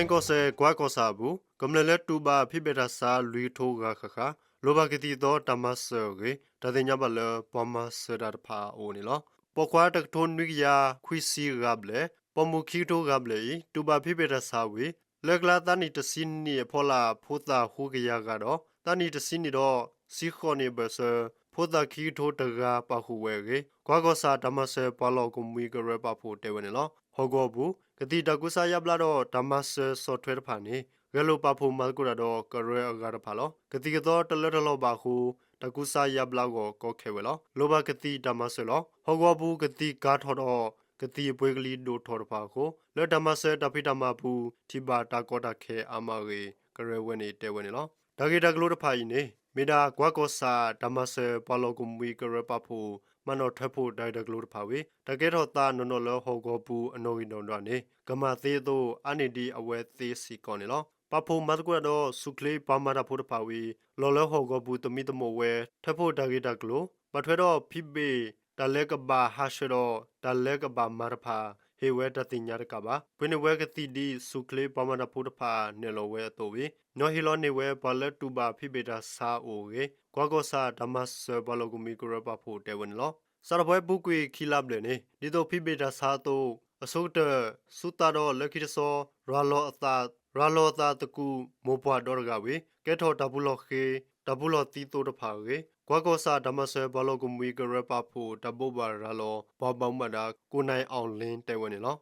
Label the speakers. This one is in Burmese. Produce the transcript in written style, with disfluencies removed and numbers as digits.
Speaker 1: နိုင်ကောစေကွာကောစာဘူးကမ္လလက်တူဘာဖိဘေတာစာလူထိုးကခါလောဘကတိတော့တမဆောကေတတဲ့ညဘလပမစရဖာအိုနီလောပကွာတက်ထွန်နွိယာခွီစီဂဘလေပမုခီတိုဂဘလေတူဘာဖိဘေတာစာဝေလက်ကလာတနီတစင်းနီဖောလာဖိုတာခုကရကတော့တနီတစင်းနီတော့စီခေါနေဘဆဖိုတာခီထိုတကပါခုဝဲကေကွာကောစာတမဆေပလောကမီကရပဖို့တဲဝနေလောဟောကောဘူးကတိတကုစာယဘလာတော့တမဆေဆော့ဖ်ဝဲဖာနေဂလိုပဖို့မလကူရတော့ကရဲအဂါဖာလောကတိကတော့တလတလောပါခုတကုစာယဘလာကိုခဲဝဲလောလောဘကတိတမဆေလောဟောကောဘူးကတိကာထော်တော့ကတိပွေကလေးဒိုထော်ဖာကိုလောတမဆေတဖိတမဘူးတိဘာတာကောတာခဲအမရေကရဲဝဲနေတဲဝဲနေလောဒါကေတကလို့တဖာကြီးနေမေဒါကွာကောစာဓမ္မဆေပလောကုမီကရပဖို့မနောထဖို့ဒိုင်တကလို့တဖာဝေတကဲတော့တာနော်နော်လောဟောကောပူအနိုဂီနော်တော့နေကမသေးတော့အနိဒီအဝဲသေးစီကောနေလောပဖို့မတ်ကွတော့စုကလေးပမာတာဖို့တဖာဝေလောလောဟောကောပူတမီတမောဝဲထဖို့တကေတကလို့ပထွဲတော့ဖိဘေတလဲကဘာဟာရှရောတလဲကဘာမာရဖာဟေဝဲတတိညာတကပါဘွေနဝဲကတိဒီစုကလေးပမာတာဖို့တဖာနေလောဝဲတော့ဝေနော်ဟီလောနေဝဲဘလက်တူဘာဖိဘေတာစာအိုကေကွာကောစာဓမ္မစဘလောကမီကရပဖို့တဲဝန်လောစရပွဲပုကွေခီလပ်လေနေဒီတော့ဖိဘေတာစာတော့အစိုးတစုတာတော့လက်ခိတစောရာလောအတာတကူမောပွားတော့ကဝေကဲထော်တဘူးလောခေတဘူးလောတီတိုတဖာကေကွာကောစာဓမ္မစဘလောကမီကရပဖို့တပုတ်ပါရာလောဘောပေါင်းမတာကိုနိုင်အောင်လင်းတဲဝန်နေလော